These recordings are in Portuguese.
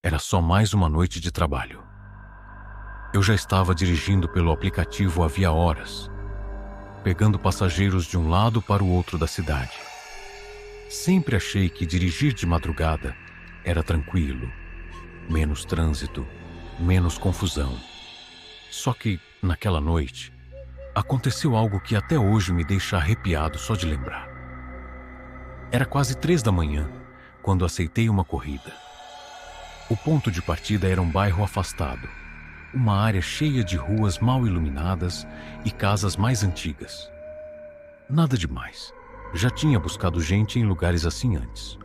Era só mais uma noite de trabalho. Eu já estava dirigindo pelo aplicativo havia horas, pegando passageiros de um lado para o outro da cidade. Sempre achei que dirigir de madrugada era tranquilo, menos trânsito, menos confusão. Só que, naquela noite, aconteceu algo que até hoje me deixa arrepiado só de lembrar. Era quase 3 da manhã, quando aceitei uma corrida. O ponto de partida era um bairro afastado, uma área cheia de ruas mal iluminadas e casas mais antigas. Nada demais. Já tinha buscado gente em lugares assim antes.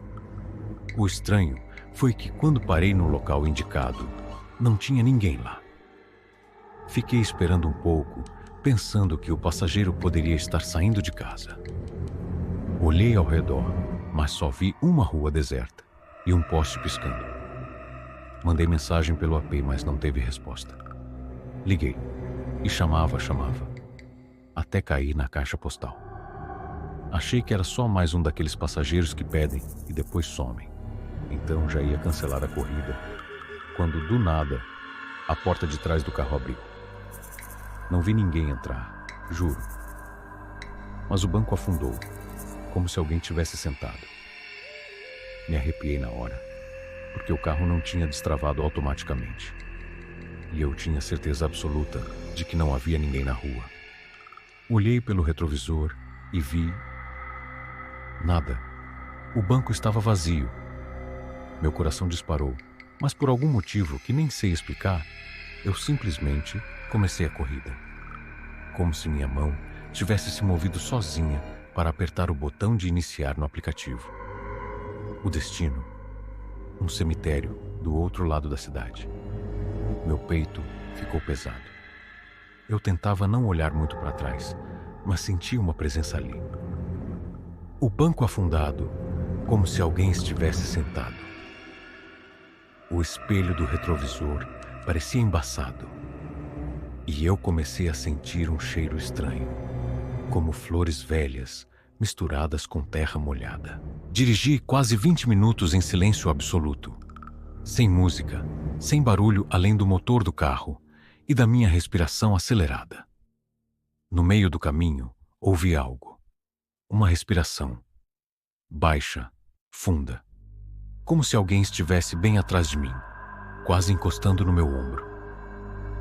O estranho foi que, quando parei no local indicado, não tinha ninguém lá. Fiquei esperando um pouco, pensando que o passageiro poderia estar saindo de casa. Olhei ao redor, mas só vi uma rua deserta e um poste piscando. Mandei mensagem pelo AP, mas não teve resposta. Liguei e chamava, até cair na caixa postal. Achei que era só mais um daqueles passageiros que pedem e depois somem. Então já ia cancelar a corrida, quando do nada a porta de trás do carro abriu. Não vi ninguém entrar, juro. Mas o banco afundou, como se alguém tivesse sentado. Me arrepiei na hora, porque o carro não tinha destravado automaticamente. E eu tinha certeza absoluta de que não havia ninguém na rua. Olhei pelo retrovisor e vi... nada. O banco estava vazio. Meu coração disparou, mas por algum motivo que nem sei explicar, eu simplesmente comecei a corrida. Como se minha mão tivesse se movido sozinha para apertar o botão de iniciar no aplicativo. O destino, um cemitério do outro lado da cidade. Meu peito ficou pesado. Eu tentava não olhar muito para trás, mas sentia uma presença ali. O banco afundado, como se alguém estivesse sentado. O espelho do retrovisor parecia embaçado. E eu comecei a sentir um cheiro estranho, como flores velhas misturadas com terra molhada. Dirigi quase 20 minutos em silêncio absoluto, sem música, sem barulho além do motor do carro e da minha respiração acelerada. No meio do caminho, ouvi algo. Uma respiração, baixa, funda, como se alguém estivesse bem atrás de mim, quase encostando no meu ombro.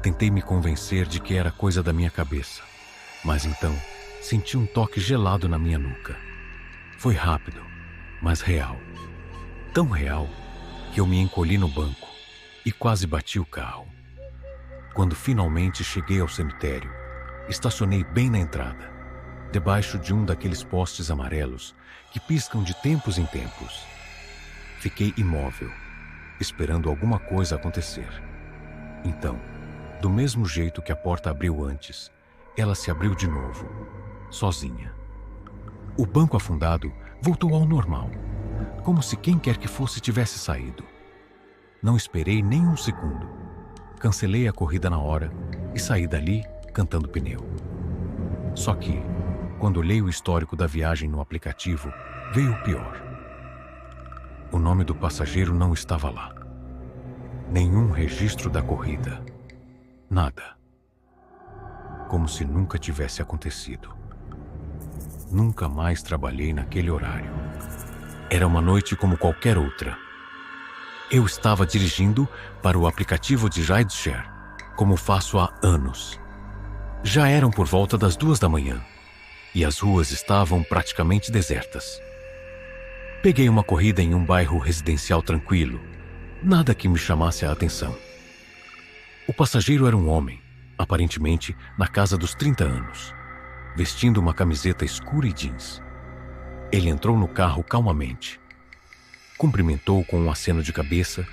Tentei me convencer de que era coisa da minha cabeça, mas então senti um toque gelado na minha nuca. Foi rápido, mas real. Tão real que eu me encolhi no banco e quase bati o carro. Quando finalmente cheguei ao cemitério, estacionei bem na entrada, debaixo de um daqueles postes amarelos que piscam de tempos em tempos. Fiquei imóvel, esperando alguma coisa acontecer. Então, do mesmo jeito que a porta abriu antes, ela se abriu de novo, sozinha. O banco afundado voltou ao normal, como se quem quer que fosse tivesse saído. Não esperei nem um segundo. Cancelei a corrida na hora e saí dali cantando pneu. Só que, quando olhei o histórico da viagem no aplicativo, veio o pior. O nome do passageiro não estava lá. Nenhum registro da corrida. Nada. Como se nunca tivesse acontecido. Nunca mais trabalhei naquele horário. Era uma noite como qualquer outra. Eu estava dirigindo para o aplicativo de rideshare, como faço há anos. Já eram por volta das 2 da manhã, e as ruas estavam praticamente desertas. Peguei uma corrida em um bairro residencial tranquilo, nada que me chamasse a atenção. O passageiro era um homem, aparentemente na casa dos 30 anos, vestindo uma camiseta escura e jeans. Ele entrou no carro calmamente, cumprimentou com um aceno de cabeça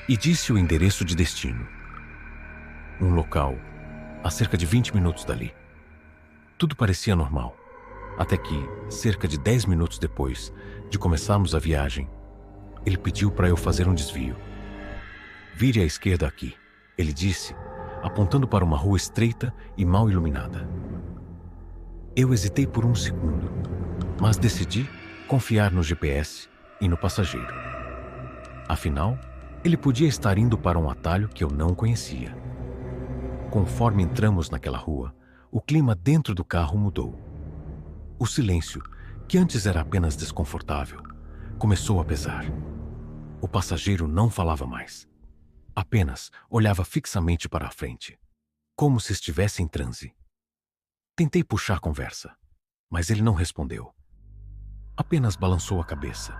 e disse o endereço de destino. Um local a cerca de 20 minutos dali. Tudo parecia normal, até que, cerca de 10 minutos depois de começarmos a viagem, ele pediu para eu fazer um desvio. Vire à esquerda aqui, ele disse, apontando para uma rua estreita e mal iluminada. Eu hesitei por um segundo, mas decidi confiar no GPS e no passageiro. Afinal, Ele podia estar indo para um atalho que eu não conhecia. Conforme entramos naquela rua, o clima dentro do carro mudou. O silêncio, que antes era apenas desconfortável, começou a pesar. O passageiro não falava mais. Apenas olhava fixamente para a frente, como se estivesse em transe. Tentei puxar conversa, mas ele não respondeu. Apenas balançou a cabeça,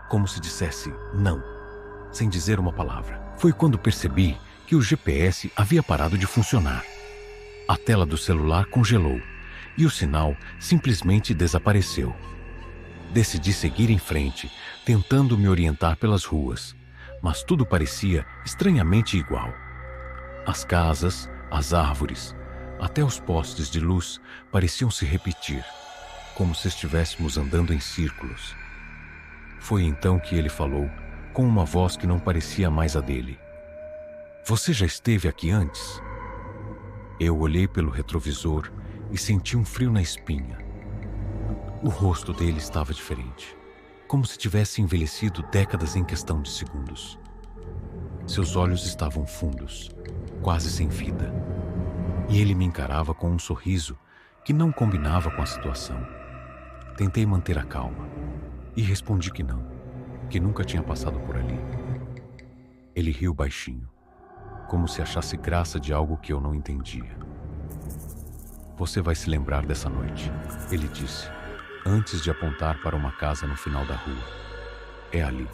como se dissesse não, sem dizer uma palavra. Foi quando percebi que o GPS havia parado de funcionar. A tela do celular congelou e o sinal simplesmente desapareceu. Decidi seguir em frente, tentando me orientar pelas ruas, mas tudo parecia estranhamente igual. As casas, as árvores, até os postes de luz pareciam se repetir, como se estivéssemos andando em círculos. Foi então que ele falou, com uma voz que não parecia mais a dele. Você já esteve aqui antes? Eu olhei pelo retrovisor e senti um frio na espinha. O rosto dele estava diferente, como se tivesse envelhecido décadas em questão de segundos. Seus olhos estavam fundos, quase sem vida, e ele me encarava com um sorriso que não combinava com a situação. Tentei manter a calma e respondi que não, que nunca tinha passado por ali. Ele riu baixinho, como se achasse graça de algo que eu não entendia. Você vai se lembrar dessa noite, ele disse, antes de apontar para uma casa no final da rua. É ali.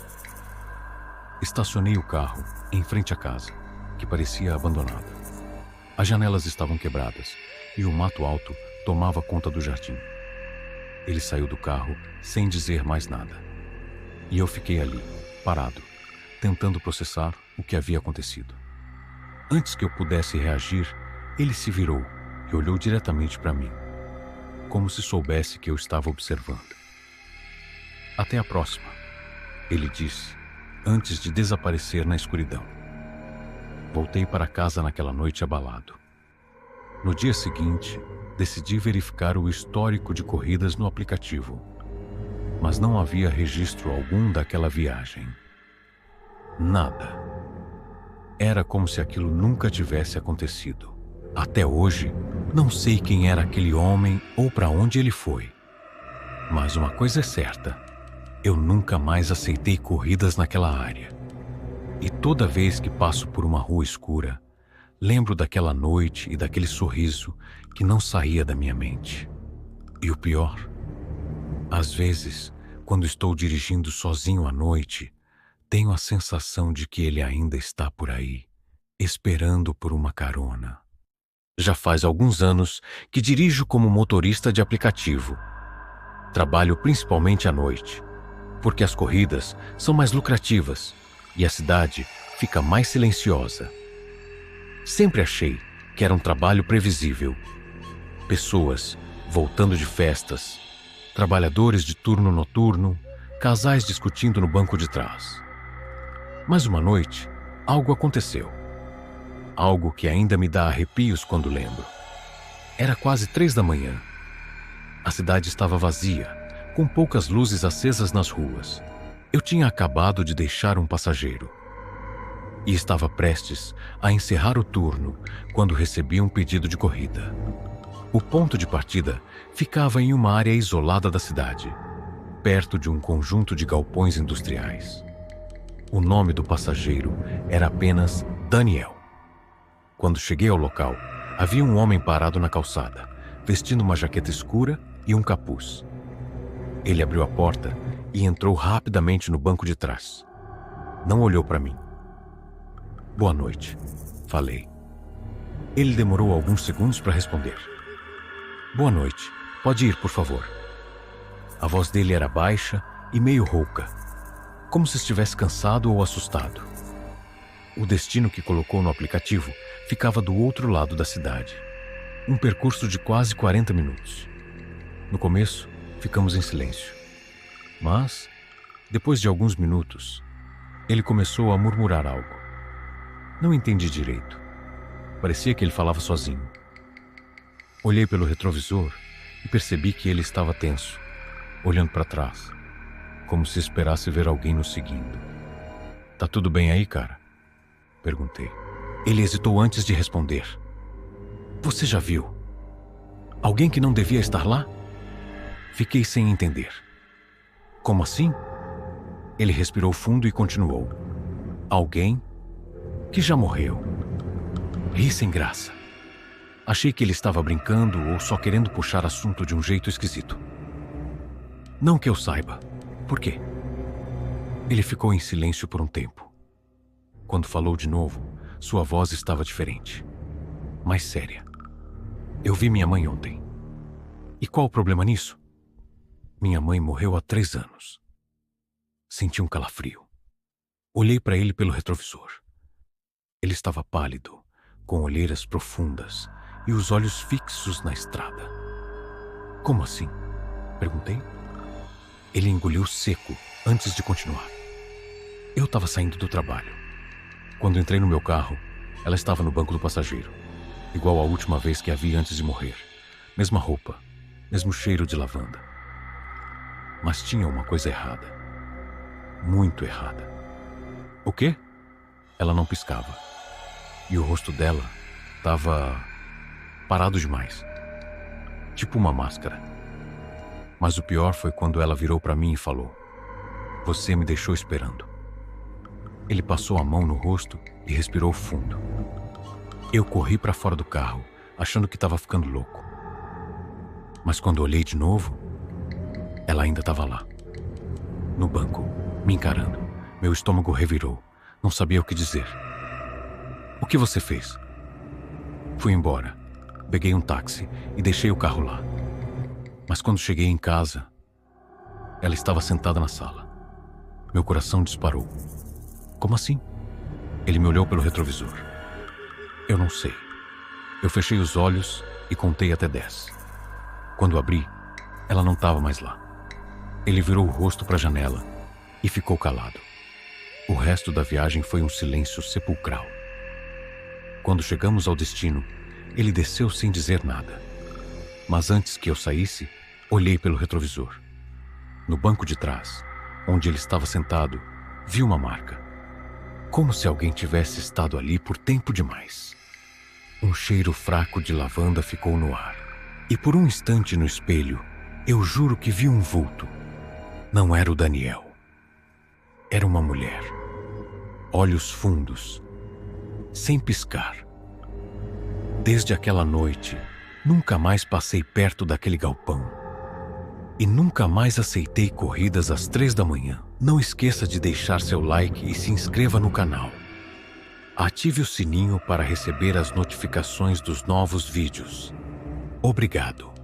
Estacionei o carro em frente à casa, que parecia abandonada. As janelas estavam quebradas e o mato alto tomava conta do jardim. Ele saiu do carro sem dizer mais nada. E eu fiquei ali, parado, tentando processar o que havia acontecido. Antes que eu pudesse reagir, ele se virou e olhou diretamente para mim, como se soubesse que eu estava observando. Até a próxima, ele disse, antes de desaparecer na escuridão. Voltei para casa naquela noite abalado. No dia seguinte, decidi verificar o histórico de corridas no aplicativo, mas não havia registro algum daquela viagem. Nada. Era como se aquilo nunca tivesse acontecido. Até hoje, não sei quem era aquele homem ou para onde ele foi. Mas uma coisa é certa, eu nunca mais aceitei corridas naquela área. E toda vez que passo por uma rua escura, lembro daquela noite e daquele sorriso que não saía da minha mente. E o pior, às vezes, quando estou dirigindo sozinho à noite, tenho a sensação de que ele ainda está por aí, esperando por uma carona. Já faz alguns anos que dirijo como motorista de aplicativo. Trabalho principalmente à noite, porque as corridas são mais lucrativas e a cidade fica mais silenciosa. Sempre achei que era um trabalho previsível. Pessoas voltando de festas, trabalhadores de turno noturno, casais discutindo no banco de trás. Mas uma noite, algo aconteceu. Algo que ainda me dá arrepios quando lembro. Era quase 3 da manhã. A cidade estava vazia, com poucas luzes acesas nas ruas. Eu tinha acabado de deixar um passageiro. E estava prestes a encerrar o turno quando recebi um pedido de corrida. O ponto de partida ficava em uma área isolada da cidade, perto de um conjunto de galpões industriais. O nome do passageiro era apenas Daniel. Quando cheguei ao local, havia um homem parado na calçada, vestindo uma jaqueta escura e um capuz. Ele abriu a porta e entrou rapidamente no banco de trás. Não olhou para mim. Boa noite, falei. Ele demorou alguns segundos para responder. Boa noite, pode ir, por favor. A voz dele era baixa e meio rouca, como se estivesse cansado ou assustado. O destino que colocou no aplicativo ficava do outro lado da cidade. Um percurso de quase 40 minutos. No começo, ficamos em silêncio. Mas, depois de alguns minutos, ele começou a murmurar algo. Não entendi direito. Parecia que ele falava sozinho. Olhei pelo retrovisor e percebi que ele estava tenso, olhando para trás, como se esperasse ver alguém nos seguindo. Tá tudo bem aí, cara? Perguntei. Ele hesitou antes de responder. Você já viu? Alguém que não devia estar lá? Fiquei sem entender. Como assim? Ele respirou fundo e continuou. Alguém que já morreu. Ri sem graça. Achei que ele estava brincando ou só querendo puxar assunto de um jeito esquisito. Não que eu saiba. Por quê? Ele ficou em silêncio por um tempo. Quando falou de novo, sua voz estava diferente. Mais séria. Eu vi minha mãe ontem. E qual o problema nisso? Minha mãe morreu há 3 anos. Senti um calafrio. Olhei para ele pelo retrovisor. Ele estava pálido, com olheiras profundas e os olhos fixos na estrada. Como assim? Perguntei. Ele engoliu seco antes de continuar. Eu estava saindo do trabalho. Quando entrei no meu carro, ela estava no banco do passageiro, igual à última vez que a vi antes de morrer. Mesma roupa, mesmo cheiro de lavanda. Mas tinha uma coisa errada. Muito errada. O quê? Ela não piscava. E o rosto dela estava parado demais. Tipo uma máscara. Mas o pior foi quando ela virou para mim e falou: Você me deixou esperando. Ele passou a mão no rosto e respirou fundo. Eu corri para fora do carro, achando que estava ficando louco. Mas quando olhei de novo, ela ainda estava lá. No banco, me encarando. Meu estômago revirou. Não sabia o que dizer. O que você fez? Fui embora. Peguei um táxi e deixei o carro lá. Mas quando cheguei em casa, ela estava sentada na sala. Meu coração disparou. Como assim? Ele me olhou pelo retrovisor. Eu não sei. Eu fechei os olhos e contei até 10. Quando abri, ela não estava mais lá. Ele virou o rosto para a janela e ficou calado. O resto da viagem foi um silêncio sepulcral. Quando chegamos ao destino, ele desceu sem dizer nada. Mas antes que eu saísse, olhei pelo retrovisor. No banco de trás, onde ele estava sentado, vi uma marca. Como se alguém tivesse estado ali por tempo demais. Um cheiro fraco de lavanda ficou no ar. E por um instante no espelho, eu juro que vi um vulto. Não era o Daniel. Era uma mulher. Olhos fundos, sem piscar. Desde aquela noite, nunca mais passei perto daquele galpão. E nunca mais aceitei corridas às 3 da manhã. Não esqueça de deixar seu like e se inscreva no canal. Ative o sininho para receber as notificações dos novos vídeos. Obrigado.